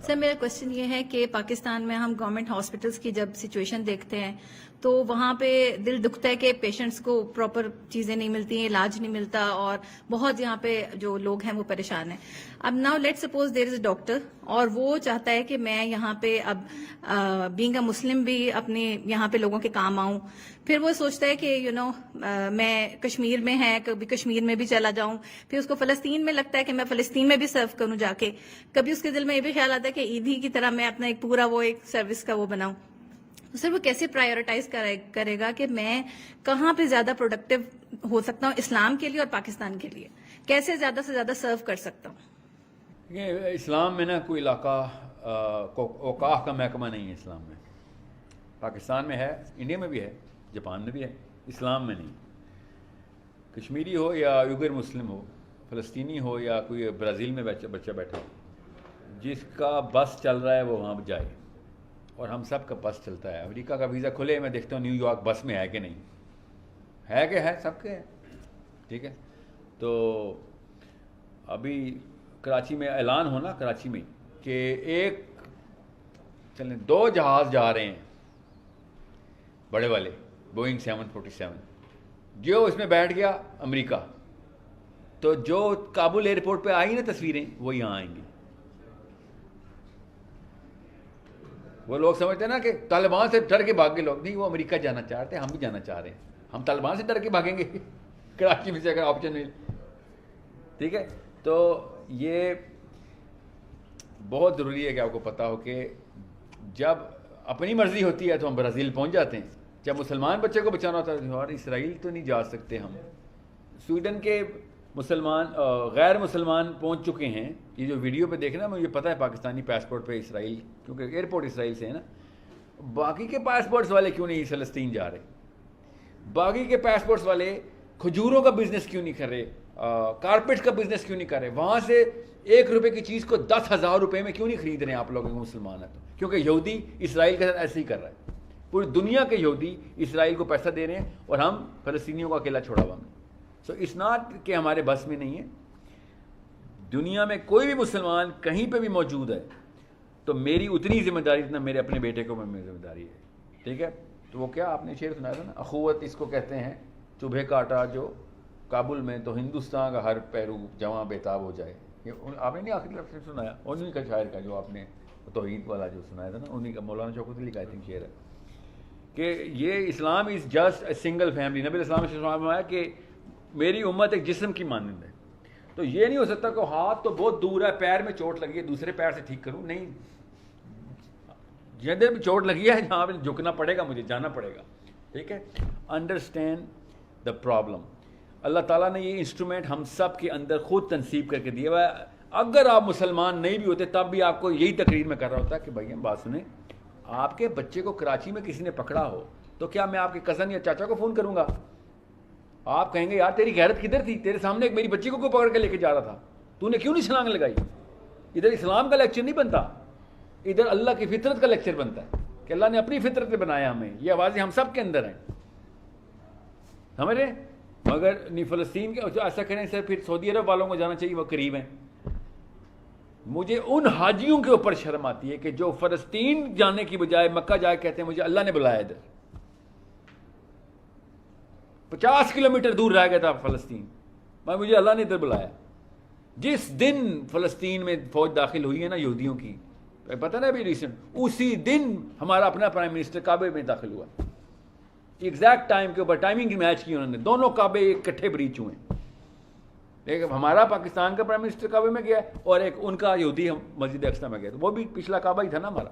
سر میرا کوشچن یہ ہے کہ پاکستان میں ہم گورنمنٹ ہاسپٹلس کی جب سچویشن دیکھتے ہیں تو وہاں پہ دل دکھتا ہے کہ پیشنٹس کو پراپر چیزیں نہیں ملتی ہیں، علاج نہیں ملتا، اور بہت یہاں پہ جو لوگ ہیں وہ پریشان ہیں. اب now let suppose there is a doctor اور وہ چاہتا ہے کہ میں یہاں پہ اب بینگ اے مسلم بھی اپنے یہاں پہ لوگوں کے کام آؤں. پھر وہ سوچتا ہے کہ میں کشمیر میں ہے، کبھی کشمیر میں بھی چلا جاؤں. پھر اس کو فلسطین میں لگتا ہے کہ میں فلسطین میں بھی سرو کروں جا کے. کبھی اس کے دل میں یہ بھی خیال آتا ہے کہ عید ہی کی طرح میں اپنا ایک پورا وہ ایک سروس کا وہ بناؤں. تو سر وہ کیسے پرائیورٹائز کرے گا کہ میں کہاں پہ زیادہ پروڈکٹیو ہو سکتا ہوں اسلام کے لیے اور پاکستان کے لیے، کیسے زیادہ سے زیادہ سرو کر سکتا ہوں؟ اسلام میں نا کوئی علاقہ اوقاف کا محکمہ نہیں ہے. اسلام میں پاکستان میں ہے، انڈیا میں بھی ہے، جاپان میں بھی ہے، اسلام میں نہیں. کشمیری ہو یا یوگر مسلم ہو، فلسطینی ہو یا کوئی برازیل میں بچہ بیٹھا ہو، جس کا بس چل رہا ہے وہ وہاں جائے. اور ہم سب کا بس چلتا ہے. امریکہ کا ویزا کھلے، میں دیکھتا ہوں نیو یارک بس میں ہے کہ نہیں ہے، کہ ہے، سب کے ہے. ٹھیک ہے. تو ابھی کراچی میں اعلان ہونا، کراچی میں کہ چلیں 2 جہاز جا رہے ہیں بڑے والے، بوئنگ 747. جو اس میں بیٹھ گیا امریکہ، تو جو کابل ایئرپورٹ پہ آئی نا تصویریں، وہ یہاں آئیں گی. وہ لوگ سمجھتے ہیں نا کہ طالبان سے ڈر کے بھاگ کے لوگ، نہیں، وہ امریکہ جانا چاہتے ہیں، ہم بھی جانا چاہ رہے ہیں. ہم طالبان سے ڈر کے بھاگیں گے کراچی میں سے اگر آپشن مل. ٹھیک ہے. تو یہ بہت ضروری ہے کہ آپ کو پتہ ہو کہ جب اپنی مرضی ہوتی ہے تو ہم برازیل پہنچ جاتے ہیں. جب مسلمان بچے کو بچانا ہوتا ہے اور اسرائیل تو نہیں جا سکتے ہم. سویڈن کے مسلمان غیر مسلمان پہنچ چکے ہیں. یہ جو ویڈیو پہ دیکھنا، مجھے پتہ ہے پاکستانی پاسپورٹ پہ اسرائیل، کیونکہ ایئرپورٹ اسرائیل سے ہے نا. باقی کے پاسپورٹس والے کیوں نہیں فلسطین جا رہے؟ باقی کے پاسپورٹس والے کھجوروں کا بزنس کیوں نہیں کر رہے؟ کارپیٹ کا بزنس کیوں نہیں کر رہے؟ وہاں سے 1 روپے کی چیز کو 10,000 روپے میں کیوں نہیں خرید رہے ہیں آپ لوگوں کو مسلمان ہیں تو؟ کیونکہ یہودی اسرائیل کے ساتھ ایسے ہی کر رہا ہے. پوری دنیا کے یہودی اسرائیل کو پیسہ دے رہے ہیں اور ہم فلسطینیوں کو اکیلا چھوڑا ہوا ہمیں. سو اٹس ناٹ کہ ہمارے بس میں نہیں ہے. دنیا میں کوئی بھی مسلمان کہیں پہ بھی موجود ہے تو میری اتنی ذمہ داری جتنا میرے اپنے بیٹے کو میری ذمہ داری ہے. ٹھیک ہے. تو وہ کیا آپ نے شعر سنایا تھا نا، اخوت اس کو کہتے ہیں، چبھے کاٹا جو کابل میں تو ہندوستان کا ہر پیرو جواں بےتاب ہو جائے. آپ نے نہیں آخری طرف سے سنایا؟ انہیں کا شاعر کا جو آپ نے توحید والا جو سنایا تھا نا، انہیں کا مولانا شوکت علی کا آئی تھنک شعر ہے کہ یہ Islam is just a single family. نبی السلام نے فرمایا کہ میری امت ایک جسم کی مانند ہے. تو یہ نہیں ہو سکتا کہ ہاتھ تو بہت دور ہے، پیر میں چوٹ لگی ہے، دوسرے پیر سے ٹھیک کروں. نہیں، جدھر بھی چوٹ لگی ہے جہاں پہ جھکنا پڑے گا، مجھے جانا پڑے گا. ٹھیک ہے. Understand the problem. اللہ تعالیٰ نے یہ انسٹرومنٹ ہم سب کے اندر خود تنصیب کر کے دیا ہوا ہے. اگر آپ مسلمان نہیں بھی ہوتے تب بھی آپ کو یہی تقریر میں کر رہا ہوتا کہ بھائی ہم بات سنیں، آپ کے بچے کو کراچی میں کسی نے پکڑا ہو تو کیا میں آپ کے کزن یا چاچا کو فون کروں گا؟ آپ کہیں گے یار تیری غیرت کدھر تھی؟ تیرے سامنے ایک میری بچی کو کوئی پکڑ کے لے کے جا رہا تھا، تو نے کیوں نہیں چھلانگ لگائی؟ ادھر اسلام کا لیکچر نہیں بنتا، ادھر اللہ کی فطرت کا لیکچر بنتا ہے کہ اللہ نے اپنی فطرت میں بنایا ہمیں. یہ آوازیں ہم سب کے اندر ہیں، سمجھ رہے؟ مگر نہیں فلسطین کے جو ایسا کریں سر، پھر سعودی عرب والوں کو جانا چاہیے، وہ قریب ہیں. مجھے ان حاجیوں کے اوپر شرم آتی ہے کہ جو فلسطین جانے کی بجائے مکہ جائے کہتے ہیں مجھے اللہ نے بلایا ادھر. 50 کلومیٹر دور رہ گیا تھا فلسطین، مجھے اللہ نے ادھر بلایا. جس دن فلسطین میں فوج داخل ہوئی ہے نا یہودیوں کی، پتہ نا ابھی ریسنٹ، اسی دن ہمارا اپنا پرائم منسٹر کعبے میں داخل ہوا. ایگزیکٹ ٹائم کے اوپر ٹائمنگ کی میچ کی انہوں نے، دونوں کعبے اکٹھے بریچ ہوئے. ایک ہمارا پاکستان کا پرائم منسٹر کعبے میں گیا اور ایک ان کا یہودی مسجد اقصی میں گیا، تو وہ بھی پچھلا کعبہ ہی تھا نا ہمارا.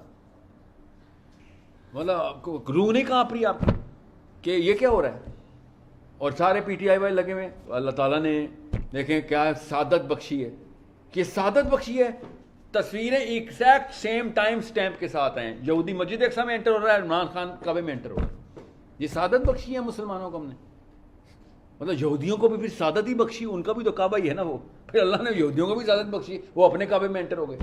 مطلب روح نہیں کہاں پری آپ کہ یہ کیا ہو رہا ہے؟ اور سارے پی ٹی آئی والے لگے ہوئے. اللہ تعالیٰ نے دیکھیں کیا سعادت بخشی ہے، کہ سعادت بخشی ہے. تصویریں ایگزیکٹ سیم ٹائم سٹیمپ کے ساتھ ہیں. یہودی مسجد اقصی میں انٹر ہو رہا ہے، عمران خان کعبے میں انٹر ہو رہا ہے. یہ سعادت بخشی ہے مسلمانوں کو ہم نے. مطلب یہودیوں کو بھی پھر سعادت ہی بخشی، ان کا بھی تو کعبہ ہی ہے نا وہ. پھر اللہ نے یہودیوں کو بھی سعادت بخشی، وہ اپنے کعبے میں انٹر ہو گئے.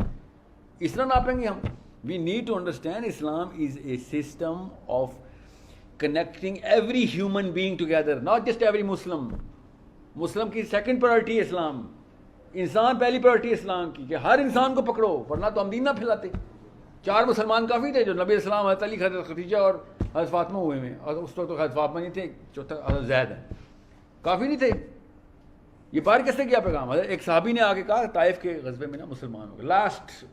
اس طرح ناپیں گے ہم. We need to understand Islam is a system of connecting every human being together, not just every Muslim. مسلم کی سیکنڈ پرائرٹی ہے اسلام. انسان پہلی پرائرٹی اسلام کی کہ ہر انسان کو پکڑو ورنہ تو ہم دین نہ پھیلاتے. 4 مسلمان کافی تھے جو نبی السلام حضرت علی حضرت خدیجہ اور حضرت فاطمہ ہوئے میں, اور اس وقت تو حضرت فاطمہ نہیں تھے, چوتھا حضرت زید ہیں, کافی نہیں تھے. یہ پار کس نے کیا پیغام؟ ایک صحابی نے آگے کہا طائف کے غزوے میں نا مسلمان ہو گئے, لاسٹ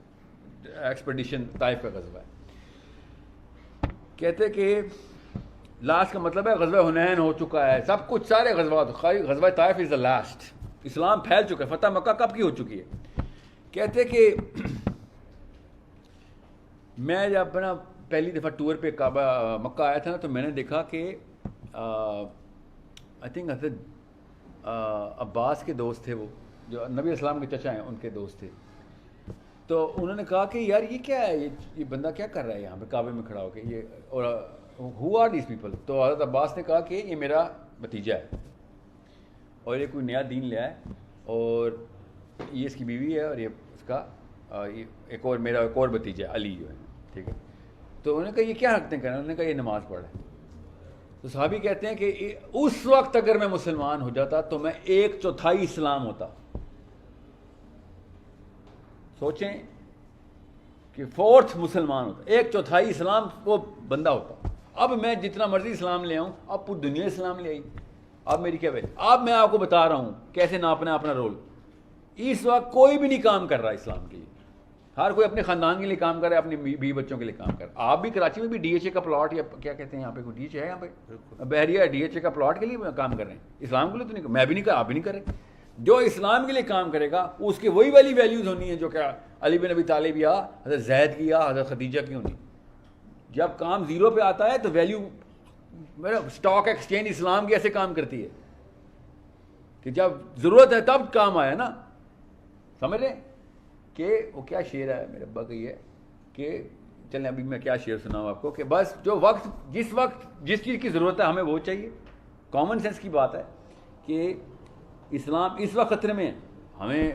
ایکسپیڈیشن طائف کا غزوہ ہے. کہتے کہ لاسٹ کا مطلب ہے غزوہ حنین ہو چکا ہے, سب کچھ سارے غزوات, غزوہ طائف از دا لاسٹ, اسلام پھیل چکا ہے, فتح مکہ کب کی ہو چکی ہے. کہتے کہ میں جب اپنا پہلی دفعہ ٹور پہ کعبہ مکہ آیا تھا نا, تو میں نے دیکھا کہ آئی تھنک حضرت عباس کے دوست تھے, وہ جو نبی اسلام کے چچا ہیں ان کے دوست تھے. تو انہوں نے کہا کہ یار یہ کیا ہے, یہ بندہ کیا کر رہا ہے یہاں پہ کعبے میں کھڑا ہو کے, یہ اور ہو آر دیز پیپل. تو حضرت عباس نے کہا کہ یہ میرا بھتیجا ہے اور یہ کوئی نیا دین لیا ہے, اور یہ اس کی بیوی ہے, اور یہ اس کا ایک اور میرا ایک اور بھتیجا ہے علی جو ہے, ٹھیک ہے. تو انہوں نے کہا یہ کیا حرکتیں کر رہے ہیں؟ انہوں نے کہا یہ نماز پڑھ رہے ہیں. تو صحابی کہتے ہیں کہ اس وقت اگر میں مسلمان ہو جاتا تو میں 1/4 اسلام ہوتا. سوچیں کہ 4th مسلمان ہوتا, 1/4 اسلام وہ بندہ ہوتا. اب میں جتنا مرضی اسلام لے آؤں, اب پوری دنیا اسلام لے آئی, اب میری کیا وجہ؟ اب میں آپ کو بتا رہا ہوں کیسے ناپنا اپنا رول. اس وقت کوئی بھی نہیں کام کر رہا اسلام کے لیے, ہر کوئی اپنے خاندان کے لیے کام کر رہا ہے, اپنے بیوی بچوں کے لیے کام کر رہا ہے. آپ بھی کراچی میں بھی ڈی ایچ اے کا پلاٹ, یا کیا کہتے ہیں یہاں پہ, کوئی ڈی ایچ اے ہے یہاں پہ بحریہ, ڈی ایچ اے کا پلاٹ کے لیے کام کر رہے ہیں, اسلام کے لیے تو نہیں. میں بھی نہیں کر, آپ بھی نہیں کر رہے. جو اسلام کے لیے کام کرے گا اس کی وہی والی ویلیوز ہونی ہے جو کہ علی بن ابی طالب یا حضرت زید کی یا حضرت خدیجہ کی ہونی. جب کام زیرو پہ آتا ہے تو ویلیو, میرا اسٹاک ایکسچینج اسلام کی ایسے کام کرتی ہے کہ جب ضرورت ہے تب کام آیا نا, سمجھ رہے کہ وہ کیا شعر ہے میرے ابا کا, یہ ہے کہ چلیں ابھی میں کیا شعر سناؤں آپ کو, کہ بس جو وقت جس چیز کی ضرورت ہے ہمیں وہ چاہیے. کامن سینس کی بات ہے کہ اسلام اس وقت خطرے میں ہے, ہمیں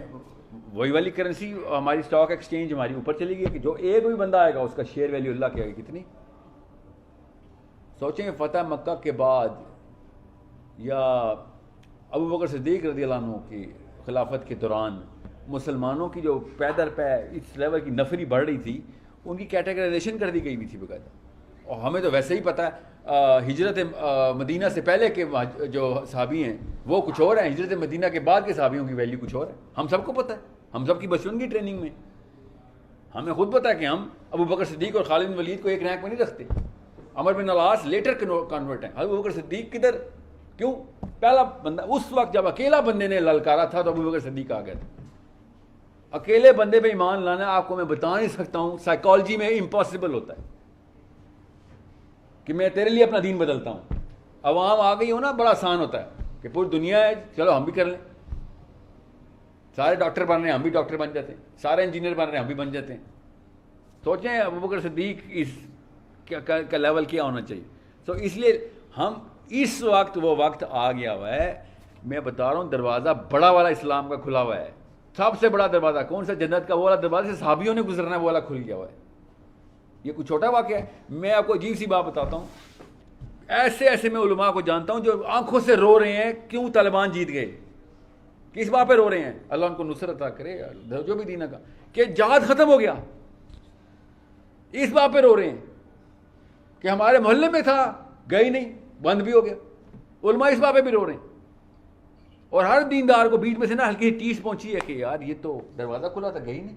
وہی والی کرنسی ہماری اسٹاک ایکسچینج ہماری اوپر چلی گئی کہ جو ایک بھی بندہ آئے گا اس کا شیئر ویلیو اللہ کے آگے کتنی. سوچیں فتح مکہ کے بعد یا ابو بکر صدیق رضی اللہ عنہ کی خلافت کے دوران مسلمانوں کی جو پیدر پہ اس لیول کی نفری بڑھ رہی تھی, ان کی کیٹیگرائزیشن کر دی گئی بھی تھی باقاعدہ. اور ہمیں تو ویسے ہی پتہ ہے ہجرت مدینہ سے پہلے کے جو صحابی ہیں وہ کچھ اور ہیں, ہجرت مدینہ کے بعد کے صحابیوں کی ویلیو کچھ اور ہے. ہم سب کو پتہ ہے, ہم سب کی بچپن کی ٹریننگ میں ہمیں خود پتہ ہے کہ ہم ابو بکر صدیق اور خالد بن ولید کو ایک رینک میں نہیں رکھتے. عمر بن العاص لیٹر کنورٹ ہیں, ابو بکر صدیق کدھر, کیوں؟ پہلا بندہ اس وقت جب اکیلا بندے نے للکارا تھا تو ابو بکر صدیق آ گیا تھا. اکیلے بندے پہ ایمان لانا آپ کو میں بتا نہیں سکتا ہوں, سائیکالوجی میں امپاسبل ہوتا ہے کہ میں تیرے لیے اپنا دین بدلتا ہوں. عوام آ گئی ہو نا, بڑا آسان ہوتا ہے کہ پوری دنیا ہے, چلو ہم بھی کر لیں. سارے ڈاکٹر بن رہے ہیں, ہم بھی ڈاکٹر بن جاتے ہیں. سارے انجینئر بن رہے ہیں, ہم بھی بن جاتے ہیں. سوچیں ابو بکر صدیق اس کا لیول کیا ہونا چاہیے. تو اس لیے ہم اس وقت وہ وقت آ گیا ہوا ہے, میں بتا رہا ہوں دروازہ بڑا والا اسلام کا کھلا ہوا ہے. سب سے بڑا دروازہ کون سا؟ جنت کا وہ والا دروازہ سے صحابیوں نے گزرنا ہے, وہ والا کھل گیا ہوا ہے. یہ کوئی چھوٹا واقعہ ہے. میں آپ کو عجیب سی بات بتاتا ہوں, ایسے میں علماء کو جانتا ہوں جو آنکھوں سے رو رہے ہیں کیوں طالبان جیت گئے. کس بات پہ رو رہے ہیں؟ اللہ ان کو نصرت عطا کرے, جو بھی دینہ کا, کہ جہاد ختم ہو گیا. اس بات پہ رو رہے ہیں کہ ہمارے محلے میں تھا, گئی نہیں, بند بھی ہو گیا. علماء اس بات پہ بھی رو رہے ہیں. اور ہر دیندار کو بیچ میں سے نا ہلکی ٹیس پہنچی ہے کہ یار یہ تو دروازہ کھلا تھا, گئی نہیں.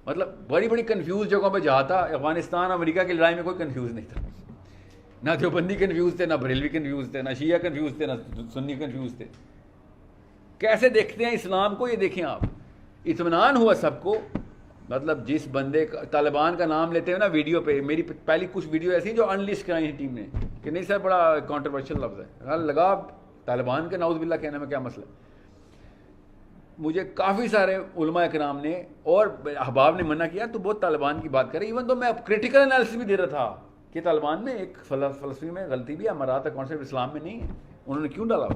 مطلب بڑی بڑی کنفیوز جگہوں پہ جہاں تھا. افغانستان امریکہ کی لڑائی میں کوئی کنفیوز نہیں تھا, نہ دیوبندی کنفیوز تھے, نہ بریلوی کنفیوز تھے, نہ شیعہ کنفیوز تھے, نہ سنی کنفیوز تھے. کیسے دیکھتے ہیں اسلام کو, یہ دیکھیں آپ. اطمینان ہوا سب کو. مطلب جس بندے کا طالبان کا نام لیتے ہیں نا ویڈیو پہ, میری پہلی کچھ ویڈیو ایسی جو ان لسٹ کرائی ہیں ٹیم نے کہ نہیں سر بڑا کانٹروورشل لفظ ہے, لگا طالبان کے نعوذ باللہ کہنے میں کیا مسئلہ. مجھے کافی سارے علماء کرام نے اور احباب نے منع کیا تو بہت طالبان کی بات کرے. ایون تو میں کریٹیکل انالیسس بھی دے رہا تھا کہ طالبان میں ایک فلسفی میں غلطی بھی ہے, امارات کا کانسیپٹ اسلام میں نہیں ہے, انہوں نے کیوں ڈالا.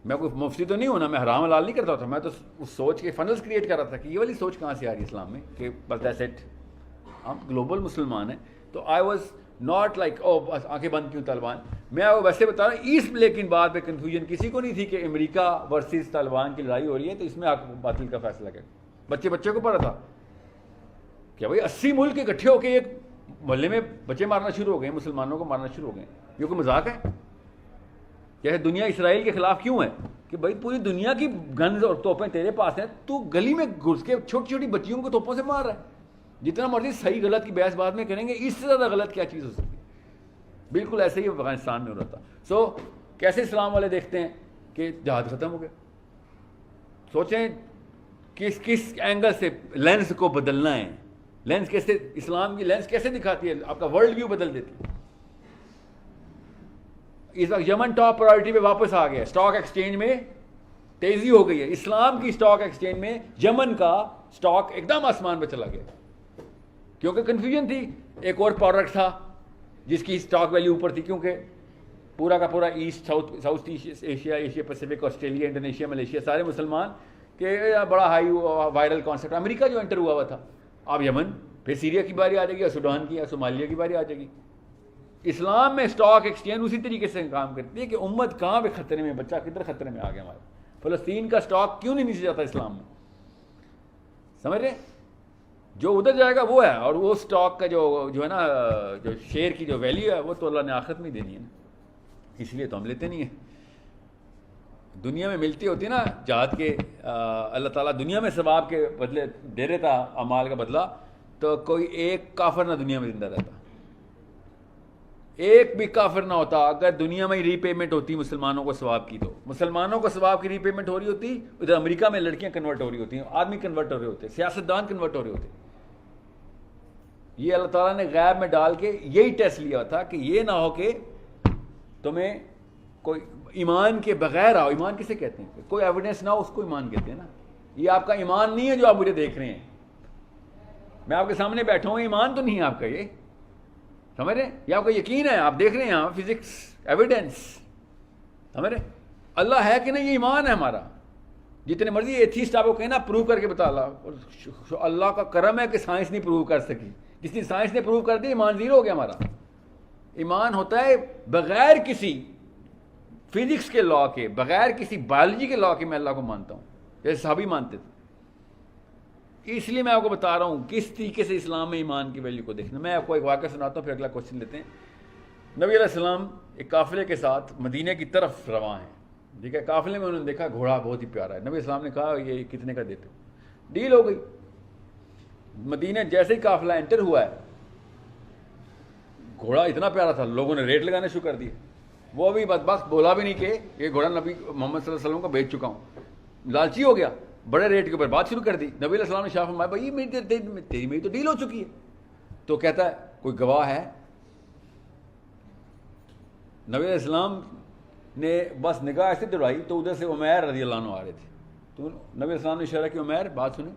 میں کوئی مفتی تو نہیں ہونا, میں حرام حلال نہیں کرتا تھا, میں تو اس سوچ کے فنلز کریٹ کر رہا تھا کہ یہ والی سوچ کہاں سے آ رہی ہے اسلام میں کہ بس دیٹس اٹ, ہم گلوبل مسلمان ہیں. تو I was not like oh بس آنکھیں بند کیوں طالبان. میں آپ کو ویسے بتا رہا ہوں اس لیکن بات پہ کنفیوژن کسی کو نہیں تھی کہ امریکہ ورسز طالبان کی لڑائی ہو رہی ہے تو اس میں آپ باطل کا فیصلہ کریں. بچے کو پڑا تھا کہ بھائی 80 ملک اکٹھے ہو کے ایک محلے میں بچے مارنا شروع ہو گئے, مسلمانوں کو مارنا شروع ہو گئے. یہ کوئی مذاق ہے؟ کہ دنیا اسرائیل کے خلاف کیوں ہے کہ بھائی پوری دنیا کی گنز اور توپیں تیرے پاس ہیں, تو گلی میں گھس کے چھوٹی چھوٹی بچیوں کو توپوں سے مار رہا ہے. جتنا مرضی صحیح غلط کی بحث بعد میں کریں گے, اس سے زیادہ غلط کیا چیز ہو سکتی ہے. بالکل ایسے ہی افغانستان میں ہو رہا تھا. سو کیسے اسلام والے دیکھتے ہیں کہ جہاد ختم ہو گیا. سوچیں کس اینگل سے لینس کو بدلنا ہے. لینس کیسے, اسلام کی لینس کیسے دکھاتی ہے, آپ کا ورلڈ ویو بدل دیتی ہے. اس وقت یمن ٹاپ پرائرٹی پہ واپس آ گیا. اسٹاک ایکسچینج میں تیزی ہو گئی ہے. اسلام کی اسٹاک ایکسچینج میں یمن کا اسٹاک ایک دم آسمان پہ چلا گیا کیونکہ کنفیوژن تھی. ایک اور پروڈکٹ تھا جس کی اسٹاک ویلیو اوپر تھی, کیونکہ پورا کا پورا east south Asia, Asia Pacific, Australia, Indonesia, Malaysia سارے مسلمان کہ بڑا ہائی وائرل کانسیپٹ. امریکہ جو انٹر ہوا ہوا تھا, اب یمن, پھر سیریا کی باری آ جائے گی, یا سوڈان کی, یا صومالیہ کی باری آ جائے گی. اسلام میں اسٹاک ایکسچینج اسی طریقے سے کام کرتی ہے کہ امت کہاں پہ خطرے میں, بچہ کدھر خطرے میں آ گیا. ہمارا فلسطین کا اسٹاک کیوں نہیں نیچے جاتا اسلام میں, سمجھ رہے؟ جو ادھر جائے گا وہ ہے, اور وہ اسٹاک کا جو ہے نا, جو شیئر کی جو ویلیو ہے وہ تو اللہ نے آخرت میں دینی ہے نا, اس لیے تو ہم لیتے نہیں ہیں. دنیا میں ملتی ہوتی نا جہاد کے, اللہ تعالیٰ دنیا میں ثواب کے بدلے دے دیتا اعمال کا بدلہ, تو کوئی ایک کافر نہ دنیا میں زندہ رہتا. ایک بھی کافر نہ ہوتا. اگر دنیا میں ری پیمنٹ ہوتی مسلمانوں کو ثواب کی, تو مسلمانوں کو ثواب کی ری پیمنٹ ہو رہی ہوتی, ادھر امریکہ میں لڑکیاں کنورٹ ہو رہی ہوتی ہیں, آدمی کنورٹ ہو رہے ہوتے, سیاستدان کنورٹ ہو رہے ہوتے. یہ اللہ تعالیٰ نے غیب میں ڈال کے یہی ٹیسٹ لیا تھا کہ یہ نہ ہو کہ تمہیں کوئی ایمان کے بغیر آؤ. ایمان کسے کہتے ہیں؟ کوئی ایویڈنس نہ ہو اس کو ایمان کہتے ہیں نا. یہ آپ کا ایمان نہیں ہے جو آپ مجھے دیکھ رہے ہیں. میں آپ کے سامنے بیٹھا ہوں, ایمان تو نہیں ہے آپ کا, یہ سمجھ رہے ہیں؟ یہ آپ کا یقین ہے, آپ دیکھ رہے ہیں یہاں فزکس ایویڈنس, سمجھ رہے؟ اللہ ہے کہ نہیں, یہ ایمان ہے ہمارا. جتنے مرضی ایتھیسٹ آپ کو کہنا پروو کر کے بتا, اللہ کا کرم ہے کہ سائنس نہیں پروو کر سکی. جس دن سائنس نے پروو کر دی, ایمان زیرو ہو گیا ہمارا. ایمان ہوتا ہے بغیر کسی فزکس کے لا کے, بغیر کسی بایولوجی کے لا کے میں اللہ کو مانتا ہوں, جیسے صحابی مانتے تھے. اس لیے میں آپ کو بتا رہا ہوں کس طریقے سے اسلام میں ایمان کی ویلیو کو دیکھنا. میں آپ کو ایک واقعہ سناتا ہوں, پھر اگلا کوشچن لیتے ہیں. نبی علیہ السلام ایک قافلے کے ساتھ مدینے کی طرف رواں ہیں, ٹھیک ہے. قافلے میں انہوں نے دیکھا گھوڑا بہت ہی پیارا ہے. نبی السلام نے کہا یہ کتنے کا دیتے ہو؟ ڈیل ہو گئی. مدینہ جیسے ہی قافلہ انٹر ہوا ہے, گھوڑا اتنا پیارا تھا, لوگوں نے ریٹ لگانے شروع کر دیے. وہ بھی بدبخت بولا بھی نہیں کہ یہ گھوڑا نبی محمد صلی اللہ علیہ وسلم کو بیچ چکا ہوں, لالچی ہو گیا, بڑے ریٹ کے اوپر بات شروع کر دی. نبی علیہ السلام نے شاہ فرمایا بھائی میری تو ڈیل ہو چکی ہے. تو کہتا ہے کوئی گواہ ہے؟ نبی علیہ السلام نے بس نگاہ ایسے دوڑائی تو ادھر سے عمیر رضی اللہ عنہ آ رہے تھے. تو نبی علیہ السلام نے اشارہ کیا, عمیر بات سنیں,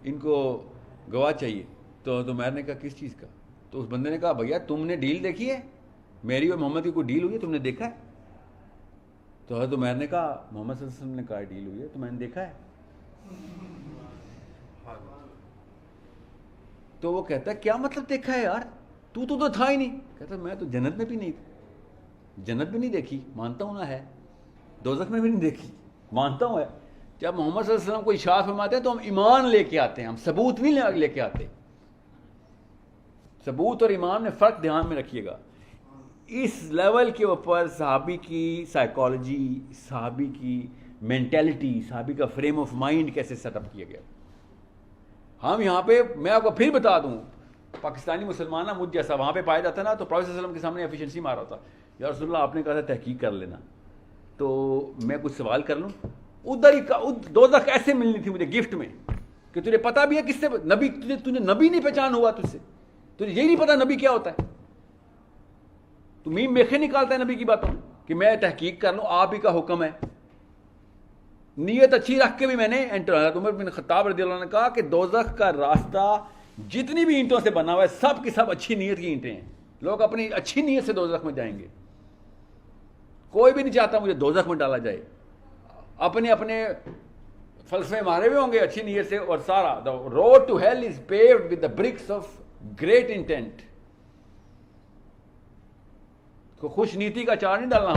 ان کو گواہ چاہیے. تو عمیر نے کہا کس چیز کا؟ تو اس بندے نے کہا بھیا تم نے ڈیل دیکھی ہے, میری اور محمد کی کوئی ڈیل ہوئی ہے, تم نے دیکھا ہے؟ تو حضرت عمیر نے کہا محمد صلی اللہ علیہ وسلم نے کہا ڈیل ہوئی ہے تو میں نے دیکھا ہے. تو وہ کہتا ہے کیا مطلب دیکھا ہے یار, تو تھا ہی نہیں. کہتا میں تو جنت میں بھی نہیں تھا, جنت بھی نہیں دیکھی, مانتا ہوں نہ ہے, دوزخ میں بھی نہیں دیکھی, مانتا ہوں ہے. جب محمد صلی اللہ علیہ وسلم کو ارشاد فرماتے ہیں تو ہم ایمان لے کے آتے ہیں, ہم ثبوت نہیں لے کے آتے. ثبوت اور ایمان میں فرق دھیان میں رکھیے گا. اس لیول کے اوپر صحابی کی سائیکالوجی, صحابی کی مینٹیلٹی, صحابی کا فریم آف مائنڈ کیسے سیٹ اپ کیا گیا. ہم یہاں پہ, میں آپ کو پھر بتا دوں, پاکستانی مسلمان نا مجھ جیسا وہاں پہ پایا جاتا نا, تو پروفیسر صلی اللہ علیہ وسلم کے سامنے ایفیشنسی مارا ہوتا, یا رسول اللہ آپ نے کہا تھا تحقیق کر لینا, تو میں کچھ سوال کر لوں. ادھر ہی دوزخ ایسے ملنی تھی مجھے گفٹ میں کہ تجھے پتا بھی ہے کس سے نبی, تجھے نبی نہیں پہچان ہوا, تجھ سے تجھے یہی نہیں پتا نبی کیا ہوتا ہے. تو میم میخے نکالتا ہے نبی کی باتوں کہ میں تحقیق کر لوں, آپ ہی کا حکم ہے. نیت اچھی رکھ کے بھی میں نے عمر بن خطاب رضی اللہ عنہ نے کہا کہ دوزخ کا راستہ جتنی بھی اینٹوں سے بنا ہوا ہے سب کی سب اچھی نیت کی اینٹیں ہیں. لوگ اپنی اچھی نیت سے دوزخ میں جائیں گے. کوئی بھی نہیں چاہتا مجھے دوزخ میں ڈالا جائے. اپنے اپنے فلسفے مارے ہوئے ہوں گے اچھی نیت سے, اور سارا the road to hell is paved with the bricks of great intent. خوش نیتی کا اچار نہیں ڈالنا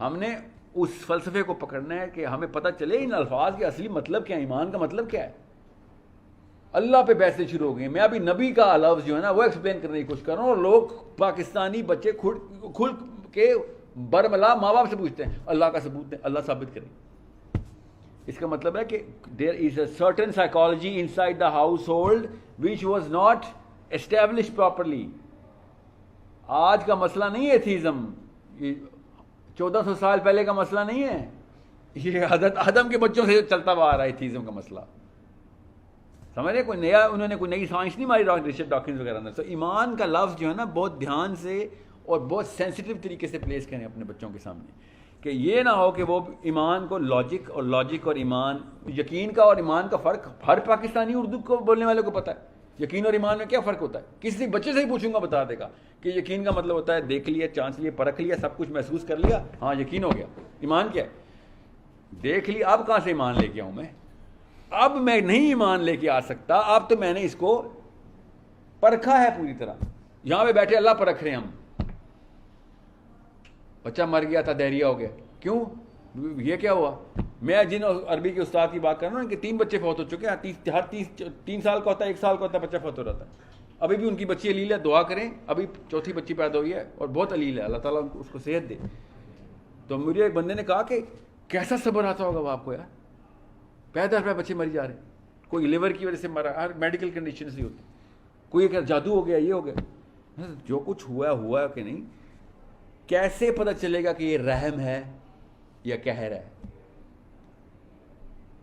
ہم نے اس فلسفے کو پکڑنا ہے کہ ہمیں پتہ چلے ان الفاظ کے اصلی مطلب کیا ہے, ایمان کا مطلب کیا ہے. اللہ پہ بحثیں شروع ہو گئی. میں ابھی نبی کا لفظ جو ہے نا وہ ایکسپلین کرنے کی کوشش کر رہا ہوں, اور لوگ پاکستانی بچے کھل کے برملا ماں باپ سے پوچھتے ہیں اللہ کا ثبوت دیں, اللہ ثابت کریں. اس کا مطلب ہے کہ there is a certain psychology inside the household which was not establish properly. آج کا مسئلہ نہیں ہے ایتھیزم, 1400 سال پہلے کا مسئلہ نہیں ہے, یہ حضرت آدم کے بچوں سے چلتا ہوا آ رہا ہے ایتھیزم کا مسئلہ. سمجھ رہے, کوئی نیا انہوں نے کوئی نئی سائنس نہیں ماری ریشرچ ڈاکٹرنز وغیرہ نے. تو ایمان کا لفظ جو ہے نا بہت دھیان سے اور بہت سینسیٹیو طریقے سے پلیس کریں اپنے بچوں کے سامنے, کہ یہ نہ ہو کہ وہ ایمان کو لاجک اور ایمان, یقین کا اور ایمان کا فرق ہر پاکستانی اردو کو بولنے والے کو پتہ ہے. یقین اور ایمان میں کیا فرق ہوتا ہے, کسی بچے سے ہی پوچھوں گا بتا دے گا کہ یقین کا مطلب ہوتا ہے دیکھ لیا, چانچ لیا, پرکھ لیا, سب کچھ محسوس کر لیا, ہاں یقین ہو گیا. ایمان کیا ہے, دیکھ لیا, اب کہاں سے ایمان لے کے آؤں میں, اب میں نہیں ایمان لے کے آ سکتا, اب تو میں نے اس کو پرکھا ہے پوری طرح. یہاں پہ بیٹھے اللہ پرکھ رہے ہیں ہم. بچہ مر گیا تھا, ڈائریا ہو گیا, کیوں, یہ کیا ہوا. میں جن عربی کے استاد کی بات کر رہا ہوں کہ 3 بچے فوت ہو چکے ہیں, ہر 3 سال کا ہوتا ہے, 1 سال کا ہوتا ہے, بچہ فوت ہو رہتا ہے. ابھی بھی ان کی بچی علیل ہے, دعا کریں, ابھی 4تھی بچی پیدا ہوئی ہے اور بہت علیل ہے, اللہ تعالیٰ اس کو صحت دے. تو مجھے ایک بندے نے کہا کہ کیسا صبر آتا ہوگا وہ آپ کو یار, پیدا پہ بچے مر جا رہے ہیں, کوئی لیور کی وجہ سے مرا, ہر میڈیکل کنڈیشن سے ہوتی, کوئی کہ جادو ہو گیا, یہ ہو گیا. جو کچھ ہوا کہ نہیں, کیسے پتہ چلے گا کہ یہ رحم ہے یا قہر ہے.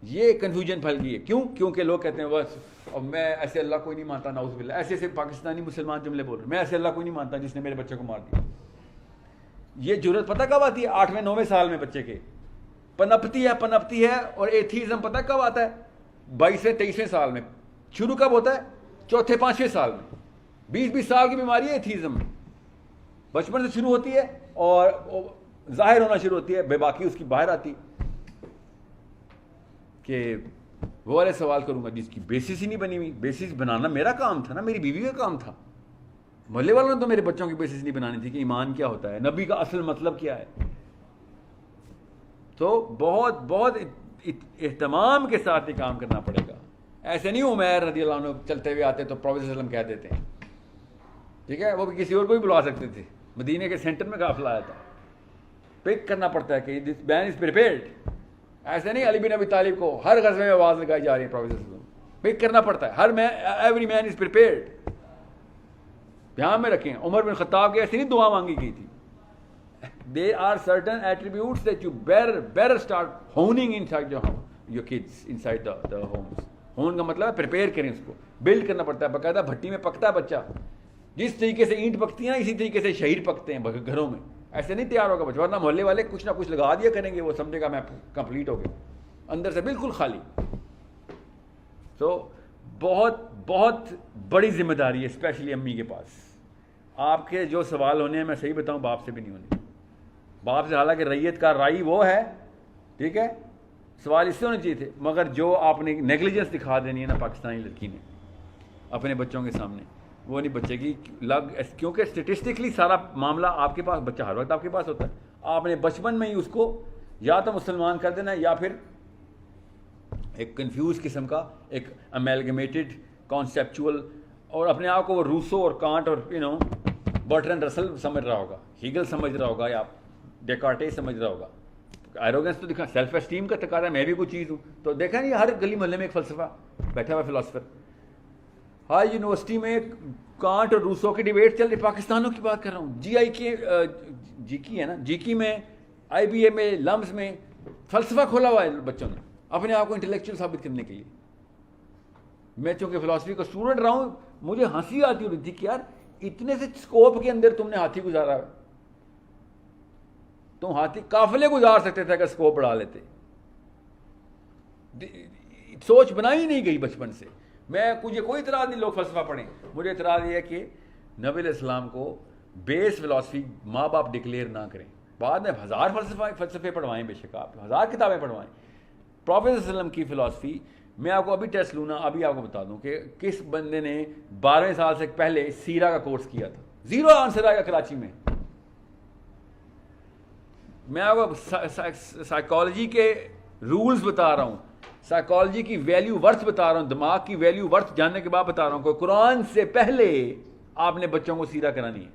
یہ کنفیوژن پھیل گئی ہے. کیونکہ لوگ کہتے ہیں بس اور میں ایسے اللہ کوئی نہیں مانتا, نعوذ باللہ, ایسے پاکستانی مسلمان جملے بول رہے ہیں, میں ایسے اللہ کوئی نہیں مانتا جس نے میرے بچے کو مار دیا. یہ جرت پتہ کب آتی ہے, 8ویں 9ویں سال میں بچے کے پنپتی ہے. اور ایتھیزم پتہ کب آتا ہے, 22ویں 23ویں سال میں. شروع کب ہوتا ہے, 4تھے 5ویں سال میں. 20 سال کی بیماری ہے ایتھیزم, بچپن سے شروع ہوتی ہے اور ظاہر ہونا شروع ہوتی ہے, بے باکی اس کی باہر آتی کہ وہ والے سوال کروں گا جس کی بیسس ہی نہیں بنی ہوئی. بیسس بنانا میرا کام تھا نا, میری بیوی کا کام تھا. محلے والوں نے تو میرے بچوں کی بیسس نہیں بنانی تھی کہ ایمان کیا ہوتا ہے, نبی کا اصل مطلب کیا ہے. تو بہت اہتمام کے ساتھ یہ کام کرنا پڑے گا. ایسے نہیں عمیر رضی اللہ عنہ چلتے ہوئے آتے تو پروفیسر صلی اللہ علیہ وسلم کہہ دیتے ہیں, ٹھیک ہے, وہ بھی کسی اور کو بھی بلا سکتے تھے. مدینے کے سینٹر میں قافلہ آیا تھا, پک کرنا پڑتا ہے کہ دس مین از پریپیئرڈ. ایسے نہیں علی بن ابی طالب کو ہر غزوے میں آواز لگائی جا رہی ہے, پروفیسر صلی اللہ علیہ وسلم پک کرنا پڑتا ہے. ایوری مین از پریپیئرڈ. دھیان میں رکھیں, عمر بن خطاب کی ایسی نہیں دعا مانگی گئی تھی. There are certain attributes that you better start honing inside your kids, inside the homes. ہون کا مطلب ہے پریپیئر کریں, اس کو بلڈ کرنا پڑتا ہے. باقاعدہ بھٹی میں پکتا ہے بچہ, جس طریقے سے اینٹ پکتی ہیں اسی طریقے سے شہیر پکتے ہیں گھروں میں. ایسے نہیں تیار ہوگا بچہ, ورنہ محلے والے کچھ نہ کچھ لگا دیا کریں گے, وہ سمجھے گا میں کمپلیٹ ہو گیا, اندر سے بالکل خالی. تو بہت بڑی ذمہ داری ہے اسپیشلی امی کے پاس. آپ کے جو سوال ہونے ہیں, میں صحیح بتاؤں, باپ سے بھی نہیں ہونے. باپ سے حالانکہ ریت کا رائی وہ ہے, ٹھیک ہے, سوال اس سے ہونے چاہیے تھے, مگر جو آپ نے نیگلیجنس دکھا دینی ہے نا پاکستانی لڑکی نے اپنے بچوں کے سامنے, وہ نہیں بچے کی کیونکہ اسٹیٹسٹکلی سارا معاملہ آپ کے پاس, بچہ ہر وقت آپ کے پاس ہوتا ہے. آپ نے بچپن میں ہی اس کو یا تو مسلمان کر دینا یا پھر ایک کنفیوز قسم کا ایک امیلگمیٹڈ کانسیپچول, اور اپنے آپ کو وہ روسو اور کانٹ اور برٹرن رسل سمجھ رہا ہوگا, ہیگل سمجھ رہا ہوگا, یا ڈیکارٹے سمجھ رہا ہوگا. ایروگنس تو دکھا, سیلف اسٹیم کا تقاضا ہے, میں بھی کوئی چیز ہوں. تو دیکھا نہیں ہر گلی محلے میں ایک فلسفہ بیٹھا ہوا فلاسفر. ہر یونیورسٹی میں کانٹ اور روسو کی ڈیبیٹ چل رہی. پاکستانوں کی بات کر رہا ہوں, جی کی ہے نا, جی کی میں, آئی بی اے میں, لمز میں فلسفہ کھولا ہوا ہے بچوں نے اپنے آپ کو انٹلیکچوئل ثابت کرنے کے لیے. میں چونکہ فلاسفی کا اسٹوڈنٹ رہا ہوں, مجھے ہنسی آتی ہوتی تھی کہ یار اتنے سے اسکوپ کے اندر تم نے ہاتھی گزارا ہے. تم ہاتھی قافلے گزار سکتے تھے اگر اسکوپ بڑھا لیتے. سوچ بنائی نہیں گئی بچپن سے. مجھے کوئی اعتراض نہیں لوگ فلسفہ پڑھیں, مجھے اعتراض یہ ہے کہ نبی علیہ السلام کو بیس فلاسفی ماں باپ ڈکلیئر نہ کریں. بعد میں 1000 فلسفے پڑھوائیں, بے شک آپ 1000 کتابیں پڑھوائیں. پروفیسر صلی اللہ علیہ وسلم کی فلاسفی, میں آپ کو ابھی ٹیسٹ لوں نا, ابھی آپ کو بتا دوں کہ کس بندے نے 12 سال سے پہلے سیرہ کا کورس کیا تھا. 0 آنسر آئے گا کراچی میں, میں آپ کو سائیکالوجی کے رولز بتا رہا ہوں, سائیکالوجی کی ویلیو ورتھ بتا رہا ہوں, دماغ کی ویلیو ورتھ جاننے کے بعد بتا رہا ہوں کہ قرآن سے پہلے آپ نے بچوں کو سیرہ کرانی ہے.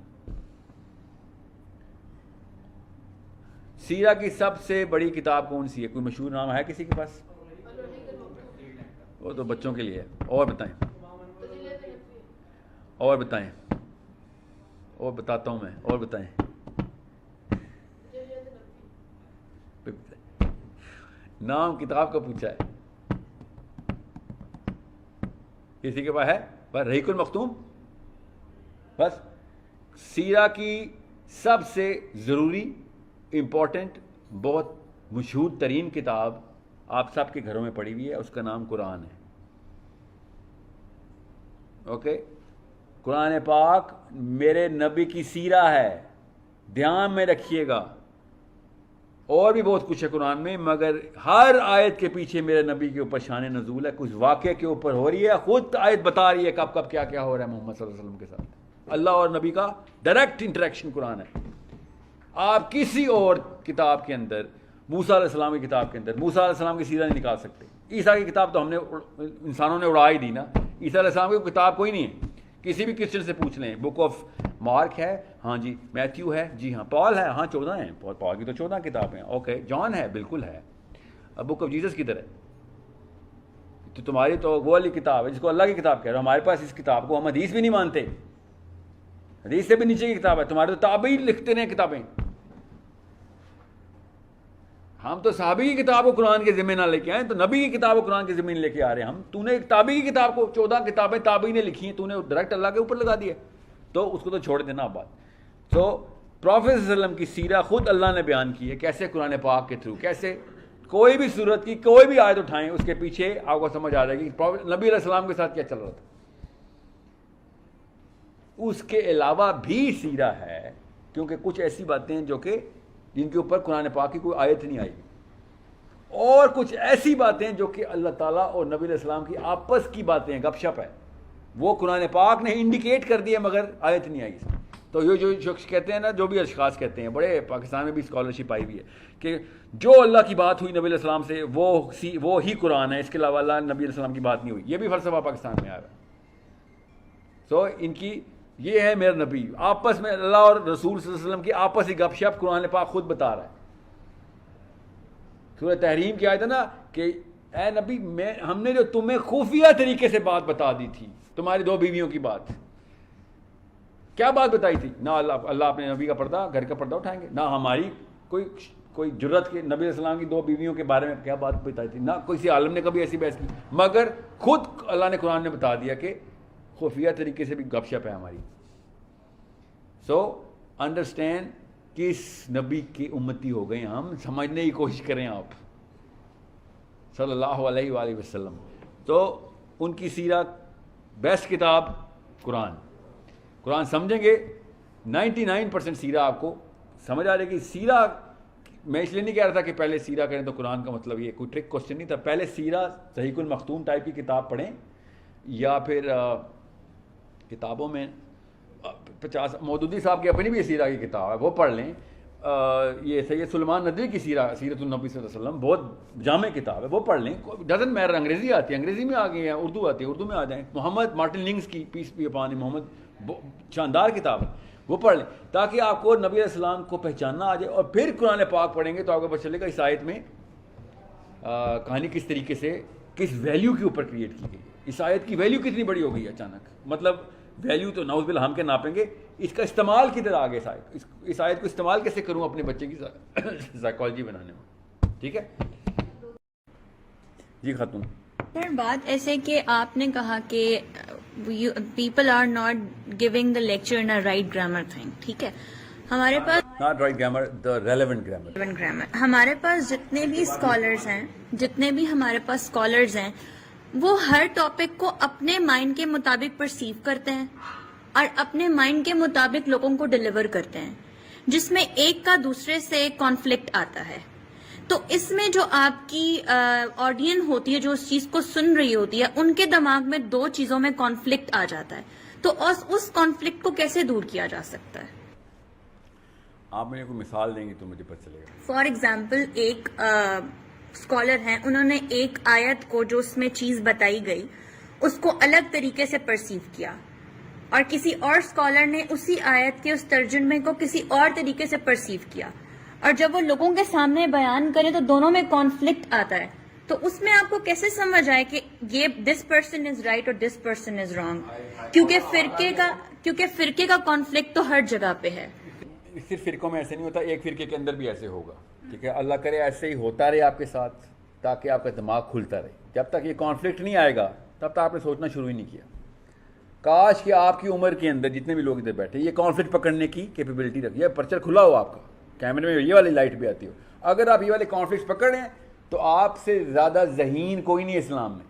سیرہ کی سب سے بڑی کتاب کون سی ہے؟ کوئی مشہور نام ہے کسی کے پاس؟ وہ تو بچوں کے لیے ہے. اور بتائیں, اور بتائیں, اور بتاتا ہوں میں, اور بتائیں. نام کتاب کا پوچھا ہے, کسی کے پاس ہے؟ بس رحیق المختوم. بس سیرہ کی سب سے ضروری, امپورٹنٹ, بہت مشہور ترین کتاب آپ سب کے گھروں میں پڑی ہوئی ہے, اس کا نام قرآن ہے. اوکے, قرآن پاک میرے نبی کی سیرہ ہے, دھیان میں رکھیے گا. اور بھی بہت کچھ ہے قرآن میں, مگر ہر آیت کے پیچھے میرے نبی کے اوپر شان نزول ہے, کچھ واقعے کے اوپر ہو رہی ہے, خود آیت بتا رہی ہے کب کب کیا کیا ہو رہا ہے محمد صلی اللہ علیہ وسلم کے ساتھ. اللہ اور نبی کا ڈائریکٹ انٹریکشن قرآن ہے. آپ کسی اور کتاب کے اندر, موسیٰ علیہ السلام کی کتاب کے اندر موسیٰ علیہ السلام کی سیرہ نہیں نکال سکتے. عیسیٰ کی کتاب تو ہم نے انسانوں نے اڑا ہی دی نا. عیسیٰ علیہ السلام کی کتاب کوئی نہیں ہے. کسی بھی کرسچن سے پوچھ لیں, بک آف مارک ہے, ہاں جی. میتھیو ہے, جی ہاں. پال ہے, ہاں 14 ہیں. پال کی تو 14 کتابیں ہیں. اوکے. جان ہے, بالکل ہے. اب بک آف جیسس کدھر ہے؟ تو تمہاری تو وہ والی کتاب ہے جس کو اللہ کی کتاب کہہ رہے ہو. ہمارے پاس اس کتاب کو, ہم حدیث بھی نہیں مانتے, حدیث سے بھی نیچے کی کتاب ہے. تمہارے تو تابعی لکھتے رہے کتابیں. ہم تو صحابی کی کتاب کو قرآن کے ذمہ نہ لے کے آئے, تو نبی کی کتاب کو قرآن کے ذمہ لے کے آ رہے ہیں ہم. تو نے ایک تابعی کی کتاب کو, 14 کتابیں تابعی نے لکھی ہیں, تو نے ڈائریکٹ اللہ کے اوپر لگا دیا, تو اس کو تو چھوڑ دینا بات. تو پروفیٹ صلی اللہ علیہ وسلم کی سیرہ خود اللہ نے بیان کی ہے, کیسے قرآن پاک کے تھرو, کیسے کوئی بھی صورت کی کوئی بھی آیت اٹھائیں, اس کے پیچھے آپ کو سمجھ آ جائے گی نبی علیہ السلام کے ساتھ کیا چل رہا تھا. اس کے علاوہ بھی سیرہ ہے, کیونکہ کچھ ایسی باتیں ہیں جو کہ جن کے اوپر قرآن پاک کی کوئی آیت نہیں آئی, اور کچھ ایسی باتیں جو کہ اللہ تعالیٰ اور نبی علیہ السلام کی آپس کی باتیں ہیں, گپ شپ ہے, وہ قرآن پاک نے انڈیکیٹ کر دیا مگر آیت نہیں آئی. تو یہ جو شخص کہتے ہیں نا, جو بھی اشخاص کہتے ہیں, بڑے پاکستان میں بھی اسکالرشپ آئی ہوئی ہے کہ جو اللہ کی بات ہوئی نبی علیہ السلام سے وہ ہی قرآن ہے, اس کے علاوہ اللہ نبی علیہ السلام کی بات نہیں ہوئی. یہ بھی فلسفہ پاکستان میں آ رہا ہے. سو ان کی یہ ہے میرا نبی, آپس میں اللہ اور رسول صلی اللہ علیہ وسلم کی آپسی گپ شپ قرآن پاک خود بتا رہا ہے. سورہ تحریم کی آیت ہے نا کہ اے نبی ہم نے جو تمہیں خفیہ طریقے سے بات بتا دی تھی, تمہاری 2 بیویوں کی بات, کیا بات بتائی تھی؟ نہ اللہ اپنے نبی کا پردہ, گھر کا پردہ اٹھائیں گے, نہ ہماری کوئی جرت کے نبی علیہ السلام کی 2 بیویوں کے بارے میں کیا بات بتائی تھی, نہ کسی عالم نے کبھی ایسی بحث کی, مگر خود اللہ نے قرآن نے بتا دیا کہ خفیہ طریقے سے بھی گپ شپ ہے ہماری. سو انڈرسٹینڈ کس نبی کی امتی ہو گئے ہم, سمجھنے کی کوشش کریں آپ صلی اللہ علیہ وآلہ وسلم. تو ان کی سیرہ بیسٹ کتاب قرآن. قرآن سمجھیں گے 99% سیرہ آپ کو سمجھ آ جائے گی. سیرہ میں اس لیے نہیں کہہ رہا تھا کہ پہلے سیرہ کریں تو قرآن کا مطلب یہ کوئی ٹرک کوشچن نہیں تھا. پہلے سیرہ رحیق المختوم ٹائپ کی کتاب پڑھیں, یا پھر کتابوں میں 50 مودودی صاحب کی اپنی بھی سیرہ کی کتاب ہے, وہ پڑھ لیں. یہ سید سلیمان ندوی کی سیرت النبی صلی اللہ علیہ وسلم بہت جامع کتاب ہے, وہ پڑھ لیں. ڈزنٹ میٹر, انگریزی آتی ہے, انگریزی میں آ گئی ہے, اردو آتی ہے, اردو میں آ جائیں. محمد مارٹن لنگس کی پیس بھی اپان محمد, شاندار کتاب ہے, وہ پڑھ لیں تاکہ آپ کو نبی علیہ السلام کو پہچاننا آ جائے. اور پھر قرآن پاک پڑھیں گے تو آپ کو پتہ چلے گا اس آیت میں کہانی کس طریقے سے, کس ویلیو کے اوپر کریٹ کی گئی. اس آیت کی ویلیو کتنی بڑی ہو گئی اچانک, مطلب ویلیو تو نعوذ باللہ ہم کے ناپیں گے, اس کا استعمال کدھر آ گیا. اس آیت کو استعمال کیسے کروں اپنے بچے کی سائیکالوجی بنانے میں. ٹھیک ہے جی خاتون. سر بات ایسے کہ آپ نے کہا کہ people are not giving the lecture in a right grammar thing. ٹھیک ہے, ہمارے پاس not right grammar, the relevant grammar. ہمارے پاس جتنے بھی اسکالرز ہیں, جتنے بھی ہمارے پاس اسکالرز ہیں, وہ ہر ٹاپک کو اپنے مائنڈ کے مطابق پرسیو کرتے ہیں اور اپنے مائنڈ کے مطابق لوگوں کو ڈیلیور کرتے ہیں, جس میں ایک کا دوسرے سے کانفلکٹ آتا ہے. تو اس میں جو آپ کی آڈینس ہوتی ہے, جو اس چیز کو سن رہی ہوتی ہے, ان کے دماغ میں 2 چیزوں میں کانفلکٹ آ جاتا ہے. تو اس کانفلکٹ کو کیسے دور کیا جا سکتا ہے؟ آپ مجھے کوئی مثال دیں گی تو مجھے پتہ چلے گا. فار ایگزامپل ایک اسکالر ہیں, انہوں نے ایک آیت کو جو اس میں چیز بتائی گئی اس کو الگ طریقے سے پرسیو کیا, اور کسی اور اسکالر نے اسی آیت کے اس ترجمے کو کسی اور طریقے سے پرسیو کیا, اور جب وہ لوگوں کے سامنے بیان کرے تو دونوں میں کانفلکٹ آتا ہے. تو اس میں آپ کو کیسے سمجھ آئے کہ یہ دس پرسن از رائٹ اور دس پرسن از رانگ, کیونکہ فرقے کا کانفلکٹ تو ہر جگہ پہ ہے. صرف فرقوں میں ایسے نہیں ہوتا, ایک فرقے کے اندر بھی ایسے ہوگا. ٹھیک ہے, اللہ کرے ایسے ہی ہوتا رہے آپ کے ساتھ, تاکہ آپ کا دماغ کھلتا رہے. جب تک یہ کانفلکٹ نہیں آئے گا تب تک آپ نے سوچنا شروع ہی نہیں کیا. کاش کہ آپ کی عمر کے اندر جتنے بھی لوگ ادھر بیٹھے یہ کانفلکٹ پکڑنے کی کیپیبلٹی رکھیے. یہ پرچر کھلا ہو, آپ کا کیمرے میں یہ والی لائٹ بھی آتی ہو. اگر آپ یہ والے کانفلکٹ پکڑ رہے ہیں تو آپ سے زیادہ ذہین کوئی نہیں اسلام میں.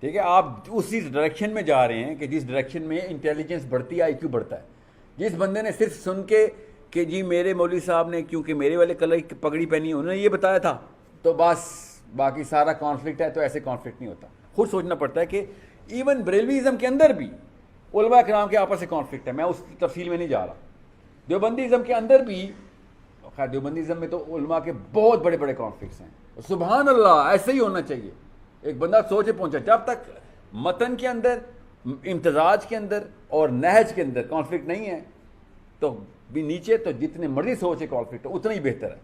ٹھیک ہے, آپ اسی ڈائریکشن میں جا رہے ہیں کہ جس ڈائریکشن میں انٹیلیجنس بڑھتی ہے, آئی کیو بڑھتا ہے. جس بندے نے صرف سن کے کہ جی میرے مولوی صاحب نے کیونکہ میرے والے کلر کی پگڑی پہنی ہے انہوں نے یہ بتایا تھا تو بس باقی سارا کانفلکٹ ہے, تو ایسے کانفلکٹ نہیں ہوتا. خود سوچنا پڑتا ہے کہ ایون بریلویزم کے اندر بھی علماء کرام کے آپس سے کانفلکٹ ہے. میں اس تفصیل میں نہیں جا رہا. دیوبندیزم کے اندر بھی, خیر دیوبندیزم میں تو علماء کے بہت بڑے بڑے کانفلکٹس ہیں. سبحان اللہ, ایسے ہی ہونا چاہیے. ایک بندہ سوچے پہنچا, جب تک متن کے اندر, امتزاج کے اندر اور نہج کے اندر کانفلکٹ نہیں ہے تو بھی نیچے تو جتنے مرضی سوچے کانفلکٹ اتنا ہی بہتر ہے.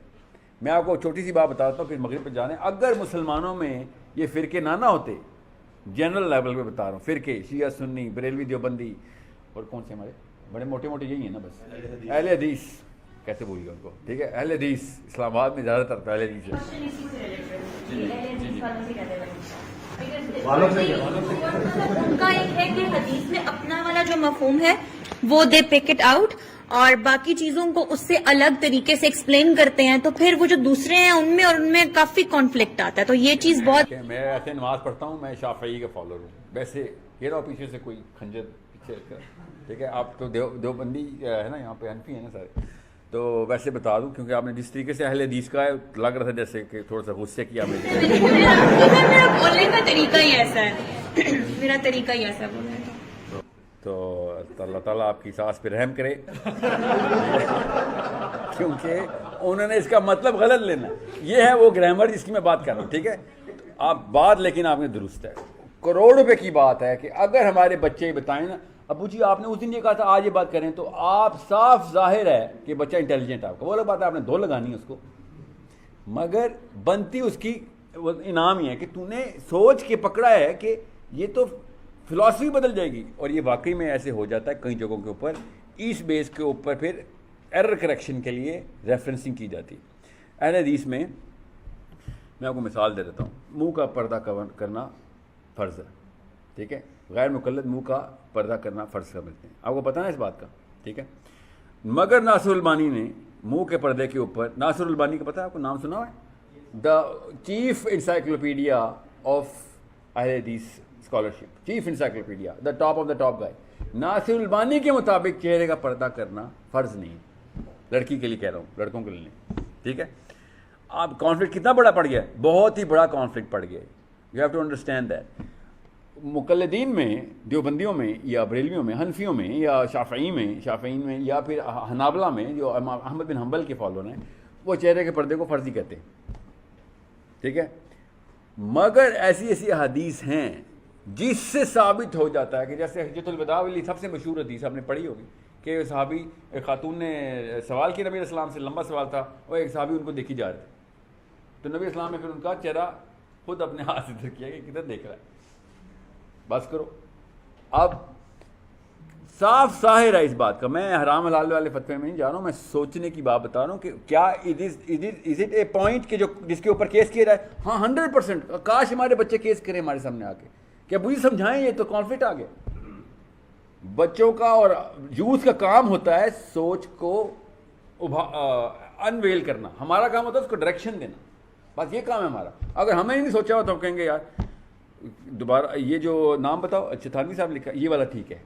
میں آپ کو چھوٹی سی بات بتاتا ہوں پھر مغرب پہ جانے. اگر مسلمانوں میں یہ فرقے نہ ہوتے, جنرل لیول پہ بتا رہا ہوں, فرقے شیعہ سنی بریلوی دیوبندی اور کون سے ہمارے بڑے موٹے موٹے یہی ہیں نا بس, اہل حدیث کیسے بھول گیا ان کو. ٹھیک ہے, اہل حدیث اسلام آباد میں زیادہ تر اہل حدیث ہے. ان کا ایک ہے کہ حدیث میں اپنا والا جو مفہوم ہے وہ دے پک اٹ آؤٹ, اور باقی چیزوں کو اس سے الگ طریقے سے ایکسپلین کرتے ہیں, تو پھر وہ جو دوسرے ہیں ان میں کافی کانفلکٹ آتا ہے. تو یہ چیز بہت, میں ایسے نماز پڑھتا ہوں, میں شافعی کا فالوور ہوں. ویسے یہ رہا پیچھے سے کوئی خنجر پیچھے رکھ کر. ٹھیک ہے, آپ تو دیوبندی ہے نا, یہاں پہ حنفی ہیں نا سارے. تو ویسے بتا دوں کیونکہ آپ نے جس طریقے سے اہل حدیث کا ہے لگ رہا تھا جیسے کہ تھوڑا سا غصے کیا. میرا بولنے کا طریقہ ہی ایسا ہے, میرا طریقہ ہی ایسا بولنے کا. تو اللہ تعالیٰ آپ کی سانس پہ رحم کرے کیونکہ انہوں نے اس کا مطلب غلط لینا. یہ ہے وہ گرامر جس کی میں بات کر رہا ہوں. ٹھیک ہے, آپ بات لیکن آپ نے درست ہے. کروڑ روپے کی بات ہے کہ اگر ہمارے بچے بتائیں نا ابو جی آپ نے اس دن یہ کہا تھا آج یہ بات کریں, تو آپ صاف ظاہر ہے کہ بچہ انٹیلیجنٹ آپ کا. وہ الگ بات ہے آپ نے دو لگانی ہے اس کو, مگر بنتی اس کی انعام ہی ہے کہ تو نے سوچ کے پکڑا ہے کہ یہ تو فلاسفی بدل جائے گی. اور یہ واقعی میں ایسے ہو جاتا ہے کئی جگہوں کے اوپر. اس بیس کے اوپر پھر ایرر کریکشن کے لیے ریفرنسنگ کی جاتی. اہل حدیث میں آپ کو مثال دے دیتا ہوں. منہ کا پردہ کرنا فرض ہے. ٹھیک ہے, غیر مقلد منہ کا پردہ کرنا فرض سمجھتے ہیں. آپ کو پتہ نا اس بات کا. ٹھیک ہے, مگر ناصر البانی نے منہ کے پردے کے اوپر, ناصر البانی کا پتہ ہے آپ کو, نام سنا ہوا ہے, دا chief encyclopedia of Ahl Hadith scholarship, chief encyclopedia, the top of the top guy. Nasir Albani کے مطابق چہرے کا پردہ کرنا فرض نہیں. لڑکی کے لیے کہہ رہا ہوں, لڑکوں کے لیے نہیں. ٹھیک ہے, آپ کانفلکٹ کتنا بڑا پڑ گیا, بہت ہی بڑا کانفلکٹ پڑ گیا. You have to understand that. مقلدین میں, دیوبندیوں میں یا بریلویوں میں, حنفیوں میں یا شافعین میں یا پھر حنابلہ میں جو احمد بن حنبل کے فالوور ہیں, وہ چہرے کے پردے کو فرضی کہتے ہیں. ٹھیک ہے, مگر ایسی احادیث ہیں جس سے ثابت ہو جاتا ہے کہ جیسے حجۃ الوداع والی سب سے مشہور حدیث آپ نے پڑھی ہوگی کہ صحابی, ایک خاتون نے سوال کیا نبی علیہ السلام سے, لمبا سوال تھا, اور ایک صحابی ان کو دیکھی جا رہے تھے, تو نبی السلام نے پھر ان کا چہرہ خود اپنے ہاتھ سے کیا کہ کدھر دیکھ رہا ہے, بس کرو. اب صاف ظاہر ہے اس بات کا, میں حرام حلال والے فتوے میں نہیں جا رہا ہوں, میں سوچنے کی بات بتا رہا ہوں کہ کیا از اٹ اے پوائنٹ کہ جو جس کے اوپر کیس کیا جائے. ہاں 100%. کاش ہمارے بچے کیس کریں ہمارے سامنے آ کے کہ ابو جی سمجھائیں, یہ تو کانفلکٹ آ گیا. بچوں کا اور یوتھ کا کام ہوتا ہے سوچ کو انویل کرنا, ہمارا کام ہوتا ہے اس کو ڈائریکشن دینا, بس یہ کام ہے ہمارا. اگر ہمیں نہیں سوچا ہو تو ہم کہیں گے یار دوبارہ یہ جو نام بتاؤ, اچھا تھانوی صاحب لکھا, یہ والا ٹھیک ہے,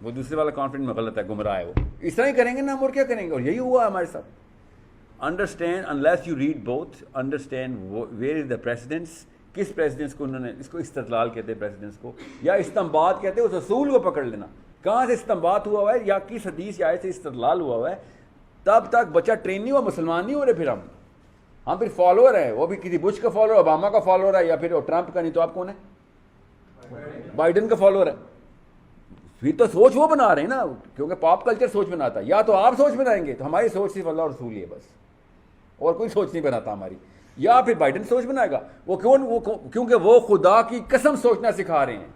وہ دوسرے والا کانفلکٹ میں غلط ہے, گمراہ ہے. وہ اس طرح ہی کریں گے نا, ہم اور کیا کریں گے, اور یہی ہوا ہے ہمارے ساتھ. Understand unless you read both, understand where is the precedence, کس پریسیڈنس کو انہوں نے, اس کو استدلال کہتے ہیں پریسیڈنس کو, یا استنباط کہتے ہیں, اس اصول کو پکڑ لینا. کہاں سے استنباط ہوا ہے یا کس حدیث یا آیت سے استدلال ہوا ہے، تب تک بچہ ٹرین نہیں ہوا، مسلمان نہیں ہو رہے. پھر ہم پھر فالوور ہیں، وہ بھی کسی بش کا فالوور، اوباما کا فالوور ہے، یا پھر ٹرمپ کا. نہیں تو آپ کون ہیں؟ بائیڈن کا فالوور ہے. پھر تو سوچ وہ بنا رہے ہیں نا، کیونکہ پاپ کلچر سوچ بناتا ہے. یا تو آپ سوچ بنائیں گے، تو ہماری سوچ صرف اللہ اور رسول ہی ہے بس، اور کوئی سوچ نہیں بناتا ہماری. یا پھر بائیڈن سوچ بنائے گا. وہ کیونکہ وہ خدا کی قسم سوچنا سکھا رہے ہیں،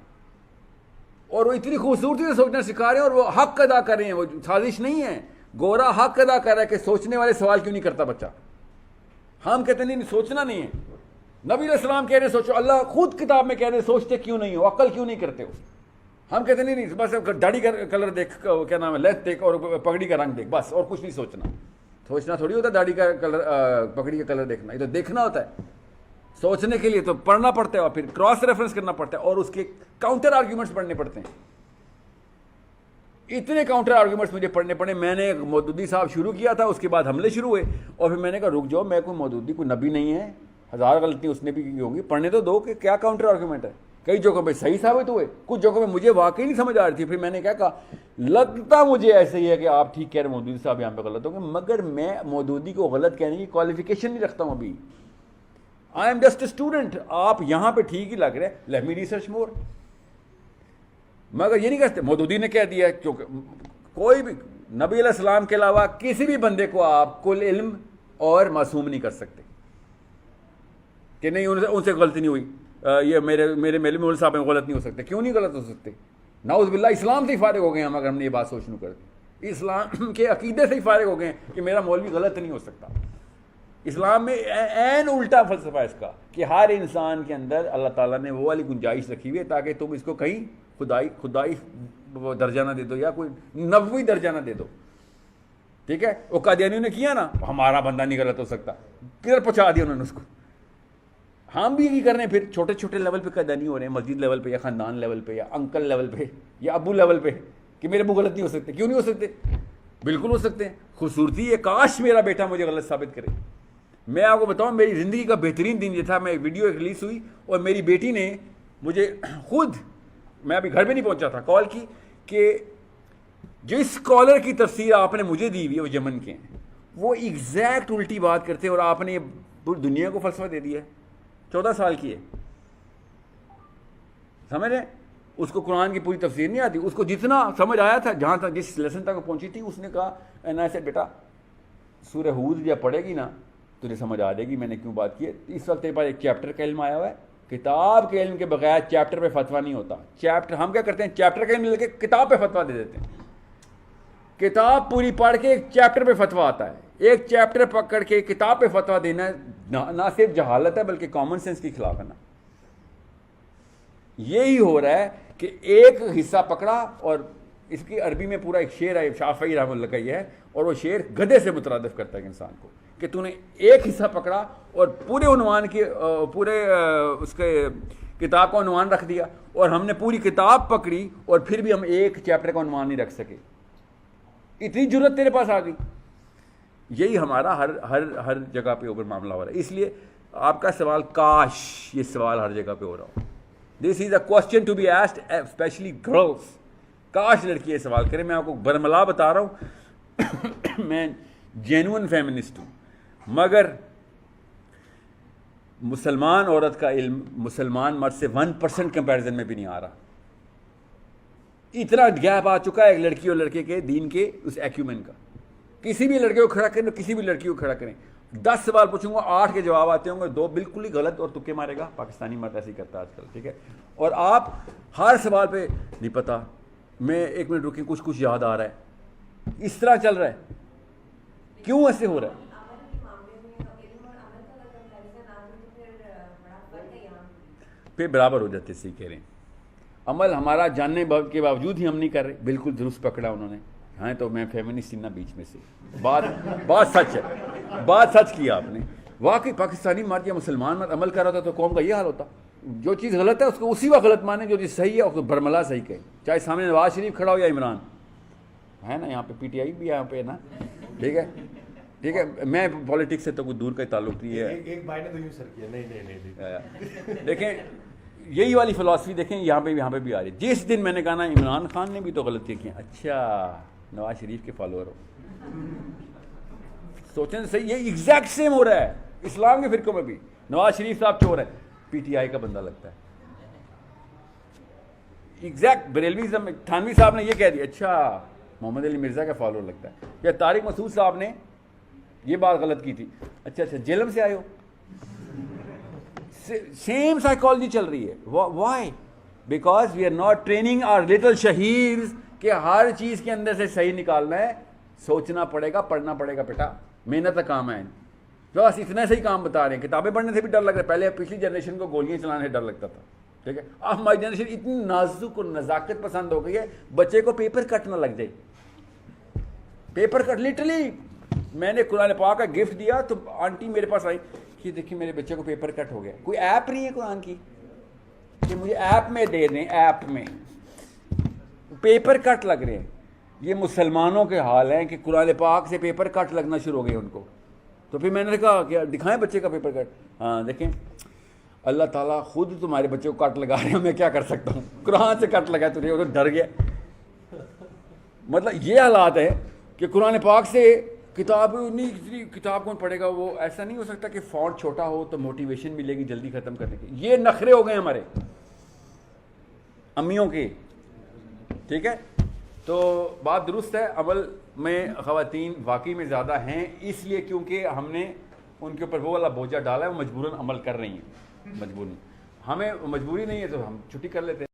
اور وہ اتنی خوبصورتی سے سوچنا سکھا رہے ہیں، اور وہ حق ادا کر رہے ہیں. وہ سازش نہیں ہے. گورا حق ادا کر رہا ہے کہ سوچنے والے سوال کیوں نہیں کرتا بچہ. ہم کہتے نہیں سوچنا نہیں ہے. نبی علیہ السلام کہہ رہے ہیں سوچو، اللہ خود کتاب میں کہہ رہے ہیں سوچتے کیوں نہیں ہو، عقل کیوں نہیں کرتے ہو. ہم کہتے نہیں بس داڑھی کا کلر دیکھ، کیا نام ہے، لیتھ دیکھ اور پگڑی کا رنگ دیکھ بس، اور کچھ نہیں سوچنا. سوچنا تھوڑی ہوتا ہے داڑھی کا کلر، پگڑی کا کلر دیکھنا. یہ تو دیکھنا ہوتا ہے. سوچنے کے لیے تو پڑھنا پڑتا ہے، اور پھر کراس ریفرنس کرنا پڑتا ہے، اور اس کے کاؤنٹر آرگیومنٹس پڑھنے پڑتے ہیں. اتنے کاؤنٹر آرگیومنٹس مجھے پڑھنے پڑے. میں نے مودودی صاحب شروع کیا تھا، اس کے بعد حملے شروع ہوئے، اور پھر میں نے کہا رک جاؤ، میں کوئی مودودی کوئی نبی نہیں ہے، ہزار غلطیاں اس نے بھی کی ہوں گی، پڑھنے تو دو کہ کیا کاؤنٹر آرگیومنٹ ہے. کئی جگہوں پہ صحیح ثابت ہوئے، کچھ جگہوں پہ مجھے واقعی نہیں سمجھ آ رہی تھی. پھر میں نے کیا کہا، لگتا مجھے ایسے ہی ہے کہ آپ ٹھیک کہہ رہے مودودی صاحب یہاں پہ غلط ہوں گے، مگر میں مودودی کو غلط کہنے کی کوالیفیکیشن نہیں رکھتا ہوں ابھی. I am just a student. آپ یہاں پہ ٹھیک ہی لگ رہے، لیٹ می ریسرچ مور. مگر یہ نہیں کہتے مودودی نے کہہ دیا، کیونکہ کوئی بھی نبی علیہ السلام کے علاوہ کسی بھی بندے کو آپ کل علم اور معصوم نہیں کر سکتے کہ نہیں ان سے غلطی نہیں ہوئی. یہ میرے مول صاحب میں غلط نہیں ہو سکتے. کیوں نہیں غلط ہو سکتے؟ نعوذ باللہ اسلام سے ہی فارغ ہو گئے ہم اگر ہم نے یہ بات سوچنو کر دی. اسلام کے عقیدے سے ہی فارغ ہو گئے کہ میرا مولوی غلط نہیں ہو سکتا. اسلام میں عین الٹا فلسفہ ہے اس کا کہ ہر انسان کے اندر اللہ تعالیٰ نے وہ والی گنجائش رکھی ہوئی ہے تاکہ تم اس کو کہیں خدائی درجہ نہ دے دو یا کوئی نبوی درجہ نہ دے دو. ٹھیک ہے، وہ قادیانیوں نے کیا نا، ہمارا بندہ نہیں غلط ہو سکتا، کدھر پہنچا دیا انہوں نے اس کو. ہم بھی یہی کر رہے ہیں. پھر چھوٹے چھوٹے لیول پہ قادیانی ہو رہے ہیں، مسجد لیول پہ یا خاندان لیول پہ یا انکل لیول پہ یا ابو لیول پہ، کہ میرے ابو غلط نہیں ہو سکتے. کیوں نہیں ہو سکتے؟ بالکل ہو سکتے ہیں. خوبصورتی ہے کاش میرا بیٹا مجھے غلط ثابت کرے. میں آپ کو بتاؤں میری زندگی کا بہترین دن یہ تھا، میں ویڈیو ریلیز ہوئی اور میری بیٹی نے مجھے خود، میں ابھی گھر پہ نہیں پہنچا تھا، کال کی کہ جس اسکالر کی تفسیر آپ نے مجھے دی ہوئی ہے وہ یمن کے ہیں، وہ ایگزیکٹ الٹی بات کرتے ہیں اور آپ نے پوری دنیا کو فلسفہ دے دیا ہے. 14 سال کی ہے، سمجھ رہے ہیں؟ اس کو قرآن کی پوری تفسیر نہیں آتی. اس کو جتنا سمجھ آیا تھا، جہاں تک جس لیسن تک پہنچی تھی، اس نے کہا ایسے بیٹا سورہ ہود جب پڑھے گی نا تجھے سمجھ آ جائے گی میں نے کیوں بات کی ہے. اس وقت تیرے پاس ایک چیپٹر کا علم آیا ہوا ہے. کتاب کے علم کے بغیر چیپٹر پہ فتویٰ نہیں ہوتا. چیپٹر ہم کیا کرتے ہیں، چیپٹر کا علم لے کے کتاب پہ فتویٰ دے دیتے ہیں. کتاب پوری پڑھ کے ایک چیپٹر پہ فتویٰ آتا ہے. ایک چیپٹر پکڑ کے کتاب پہ فتویٰ دینا نہ صرف جہالت ہے بلکہ کامن سینس کی خلاف ہے نا. یہی ہو رہا ہے کہ ایک حصہ پکڑا، اور اس کی عربی میں پورا ایک شعر ہے شافعی رحمۃ اللہ کا یہ ہے، اور وہ شعر گدھے سے مترادف کرتا ہے انسان کو، کہ تو نے ایک حصہ پکڑا اور پورے عنوان کے پورے اس کے کتاب کا عنوان رکھ دیا، اور ہم نے پوری کتاب پکڑی اور پھر بھی ہم ایک چیپٹر کا عنوان نہیں رکھ سکے. اتنی جرت تیرے پاس آ گئی. یہی ہمارا ہر جگہ پہ اوپر معاملہ ہو رہا ہے. اس لیے آپ کا سوال، کاش یہ سوال ہر جگہ پہ ہو رہا ہو. This is a question to be asked specially girls. کاش لڑکی یہ سوال کرے. میں آپ کو برملا بتا رہا ہوں میں جینون فیمنسٹ ہوں، مگر مسلمان عورت کا علم مسلمان مرد سے 1% کمپیریزن میں بھی نہیں آ رہا. اتنا گیپ آ چکا ہے ایک لڑکی اور لڑکے کے دین کے اس ایکیومن کا. کسی بھی لڑکے کو کھڑا کریں، کسی بھی لڑکی کو کھڑا کریں، 10 سوال پوچھوں گا 8 کے جواب آتے ہوں گے، 2 بالکل ہی غلط اور تکے مارے گا. پاکستانی مرد ایسے ہی کرتا ہے آج کل. ٹھیک ہے، اور آپ ہر سوال پہ نہیں پتا، میں 1 منٹ رکیں، کچھ یاد آ رہا ہے. اس طرح چل رہا ہے. کیوں ایسے ہو رہا ہے؟ پھر برابر ہو جاتے. صحیح کہہ رہے ہیں. عمل ہمارا جاننے کے باوجود ہی ہم نہیں کر رہے. بالکل درست پکڑا انہوں نے. ہاں تو میں فیمنسٹ ہوں نا بیچ میں سے. بات سچ ہے، بات سچ کیا آپ نے. واقعی پاکستانی مرد یا مسلمان مرد عمل کر رہا تھا تو قوم کا یہ حال ہوتا. جو چیز غلط ہے اس کو اسی وقت غلط مانے، جو چیز صحیح ہے اس کو برملا صحیح کہے. چاہے سامنے نواز شریف کھڑا ہو یا عمران ہے نا، یہاں پہ پی ٹی آئی بھی یہاں پہ نا. ٹھیک ہے، ٹھیک ہے. میں پالیٹکس سے تو کوئی دور کا تعلق نہیں ہے. ایک بھائی نے تو یوں سر کیا، نہیں دیکھیں یہی والی فلاسفی دیکھیں یہاں پہ بھی آ رہی ہے. جس دن میں نے کہا نا عمران خان نے بھی تو غلطیاں کی, اچھا نواز شریف کے فالوور ہو, سوچیں صحیح, یہ ایگزیکٹ سیم ہو رہا ہے اسلام کے فرقوں میں بھی. نواز شریف صاحب چور ہے, پی ٹی آئی کا بندہ لگتا ہے. ایگزیکٹ بریلویزم, تھانوی صاحب نے یہ کہہ دیا, اچھا محمد علی مرزا کا فالوور لگتا ہے. یا طارق مسعود صاحب نے یہ بات غلط کی تھی, اچھا جیلم سے آئے ہو. سیم سائیکالوجی چل رہی ہے. Why? Because we are not training our little شہیدز کہ ہر چیز کے اندر سے صحیح نکالنا ہے. سوچنا پڑے گا, پڑھنا پڑے گا بیٹا, محنت کا کام ہے. بس اتنا صحیح کام بتا رہے ہیں. کتابیں پڑھنے سے بھی ڈر لگ رہا ہے, پہلے پچھلی جنریشن کو گولیاں چلانے سے ڈر لگتا تھا, ٹھیک ہے. اب ہماری جنریشن اتنی نازک اور نزاکت پسند ہو گئی ہے, بچے کو پیپر کٹ نہ لگ جائے. پیپر کٹ لٹرلی, میں نے قرآن پاک کا گفٹ دیا تو آنٹی میرے پاس آئی کہ دیکھیے میرے بچے کو پیپر کٹ ہو گیا. کوئی ایپ نہیں ہے قرآن کی کہ مجھے ایپ میں دے دیں, ایپ میں پیپر کٹ لگ رہے ہیں. یہ مسلمانوں کے حال ہیں کہ قرآن پاک سے پیپر کٹ لگنا شروع ہو گئے ان کو. تو پھر میں نے کہا کہ دکھائیں بچے کا پیپر کٹ. ہاں دیکھیں, اللہ تعالیٰ خود تمہارے بچے کو کٹ لگا رہے ہیں, میں کیا کر سکتا ہوں. قرآن سے کٹ لگا تجھے, وہ تو ڈر گیا. مطلب یہ حالات ہے کہ قرآن پاک سے کتاب نہیں, کتاب کون پڑھے گا. وہ ایسا نہیں ہو سکتا کہ فونٹ چھوٹا ہو تو موٹیویشن ملے گی جلدی ختم کرنے کی. یہ نخرے ہو گئے ہمارے امیوں کے, ٹھیک ہے. تو بات درست ہے, عمل میں خواتین واقعی میں زیادہ ہیں, اس لیے کیونکہ ہم نے ان کے اوپر وہ والا بوجھا ڈالا ہے, وہ مجبوراً عمل کر رہی ہیں. مجبوری, ہمیں مجبوری نہیں ہے تو ہم چھٹی کر لیتے ہیں.